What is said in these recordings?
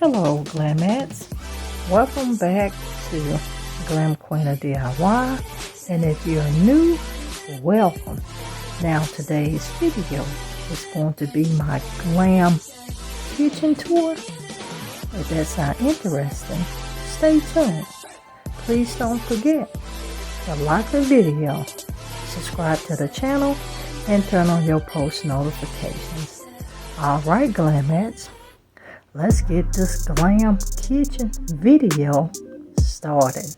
Hello Glamettes, welcome back to Glam Queen of DIY, and if you're new, welcome. Now today's video is going to be my glam kitchen tour. If that sounds interesting, stay tuned. Please don't forget to like the video, subscribe to the channel, and turn on your post notifications. Alright Glamettes, let's get this glam kitchen video started.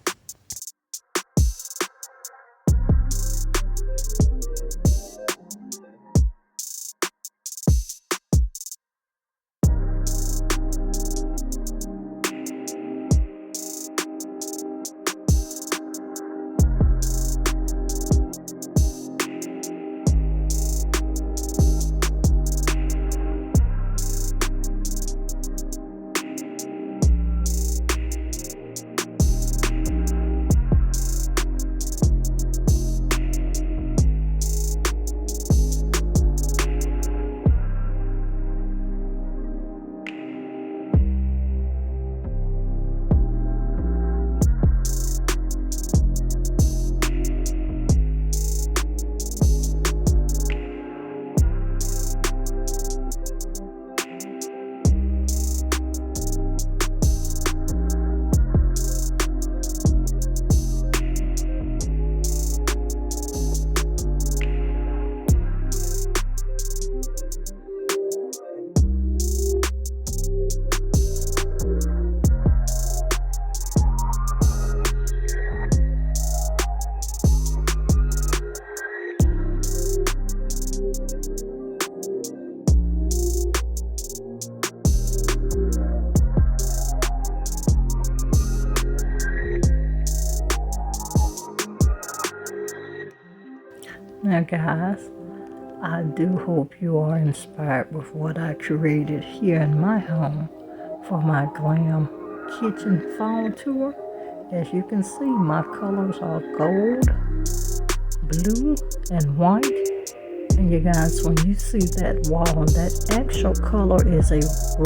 Now guys, I do hope you are inspired with what I created here in my home for my glam kitchen fall tour. As you can see, my colors are gold, blue, and white. And you guys, when you see that wall, that actual color is a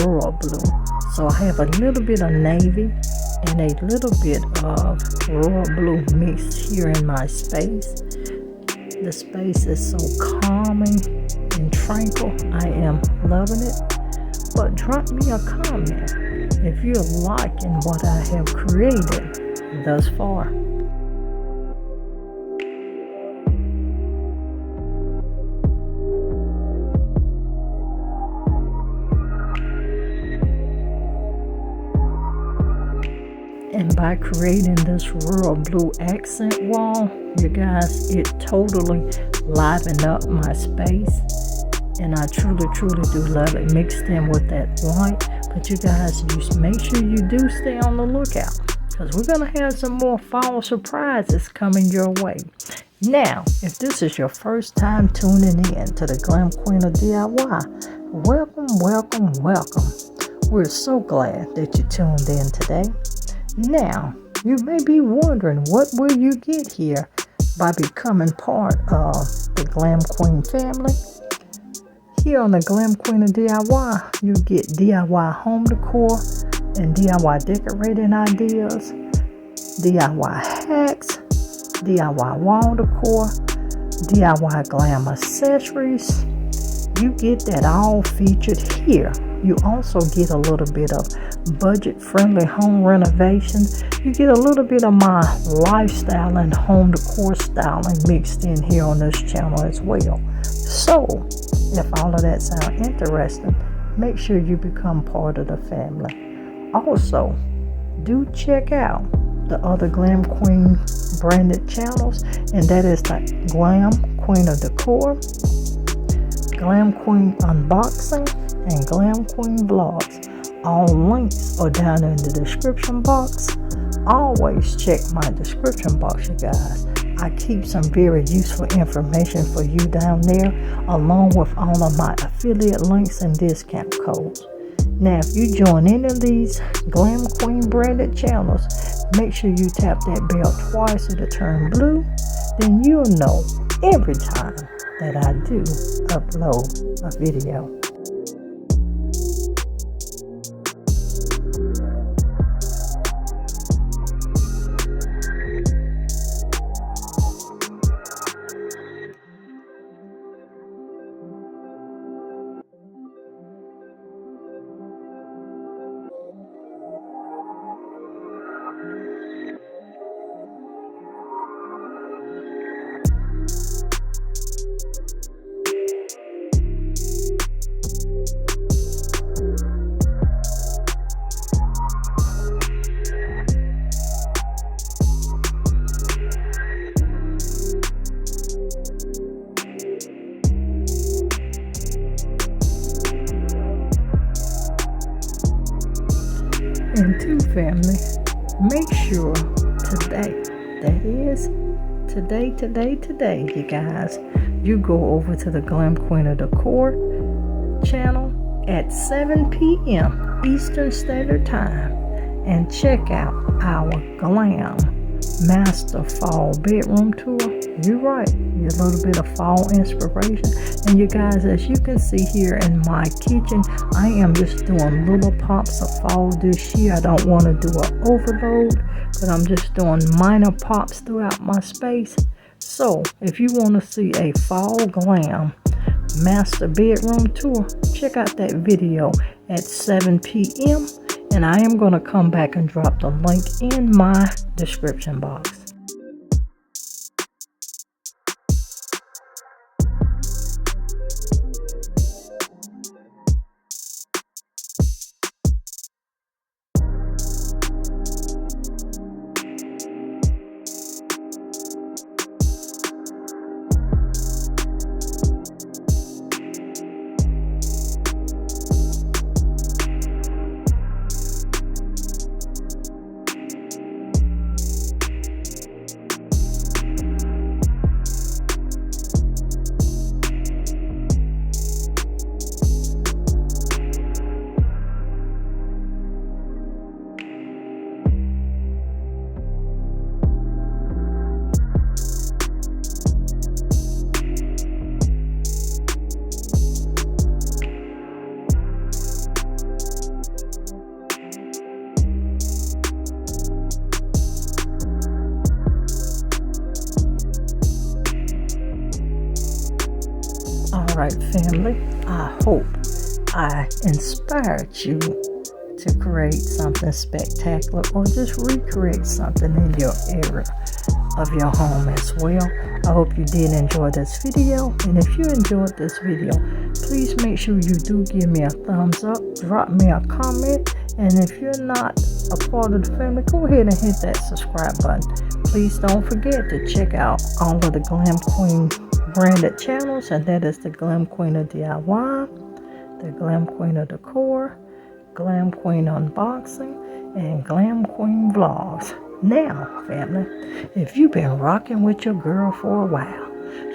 royal blue. So I have a little bit of navy and a little bit of royal blue mixed here in my space. The space is so calming and tranquil. I am loving it. But drop me a comment if you're liking what I have created thus far. And by creating this royal blue accent wall, you guys, it totally livened up my space. And I truly do love it mixed in with that white. But you guys, just make sure you do stay on the lookout, because we're going to have some more fall surprises coming your way. Now, if this is your first time tuning in to the Glam Queen of DIY, welcome. We're so glad that you tuned in today. Now, you may be wondering, what will you get here by becoming part of the Glam Queen family? Here on the Glam Queen of DIY, you get DIY home decor and DIY decorating ideas, DIY hacks, DIY wall decor, DIY glam accessories. You get that all featured here. You also get a little bit of budget-friendly home renovations. You get a little bit of my lifestyle and home decor styling mixed in here on this channel as well. So, if all of that sounds interesting, make sure you become part of the family. Also, do check out the other Glam Queen branded channels, and that is the Glam Queen of Decor, Glam Queen Unboxing, and Glam Queen Vlogs. All links are down in the description box. Always check my description box, you guys. I keep some very useful information for you down there, along with all of my affiliate links and discount codes. Now, if you join any of these Glam Queen branded channels, make sure you tap that bell twice, it'll turn blue. Then you'll know every time that I do upload a video. And two, family, make sure today, that is today, you guys, you go over to the Glam Queen of Decor channel at 7 p.m. Eastern Standard Time and check out our Glam Master Fall Bedroom Tour. You're right, a little bit of fall inspiration. And you guys, as you can see here in my kitchen, I am just doing little pops of fall this year. I don't want to do an overload, but I'm just doing minor pops throughout my space. So if you want to see a fall glam master bedroom tour, check out that video at 7 p.m. and I am going to come back and drop the link in my description box. Alright, family, I hope I inspired you to create something spectacular or just recreate something in your area of your home as well. I hope you did enjoy this video, and if you enjoyed this video, please make sure you do give me a thumbs up, drop me a comment, and if you're not a part of the family, go ahead and hit that subscribe button. Please don't forget to check out all of the Glam Queen branded channels, and that is the Glam Queen of DIY, the Glam Queen of Decor, Glam Queen Unboxing, and Glam Queen Vlogs. Now, family, if you've been rocking with your girl for a while,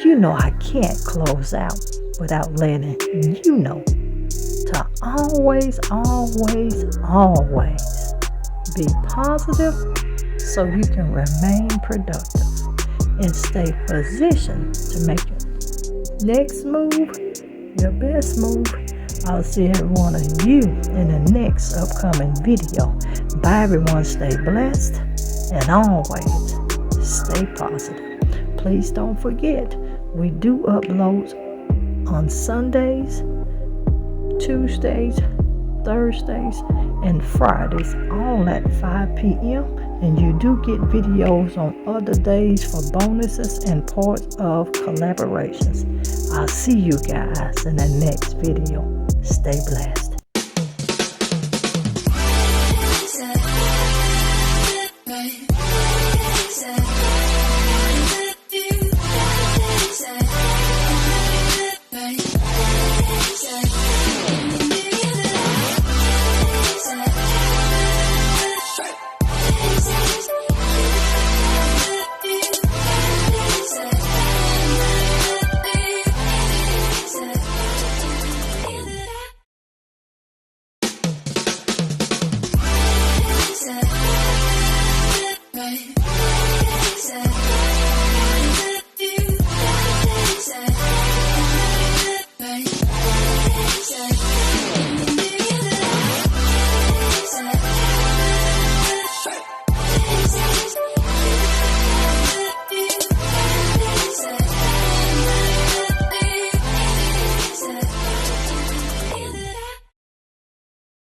you know I can't close out without letting you know to always be positive so you can remain productive and stay positioned to make your next move your best move. I'll see every one of you in the next upcoming video. Bye everyone, stay blessed and always stay positive. Please don't forget, we do uploads on Sundays, Tuesdays, Thursdays, and Fridays, all at 5 p.m. And you do get videos on other days for bonuses and parts of collaborations. I'll see you guys in the next video. Stay blessed.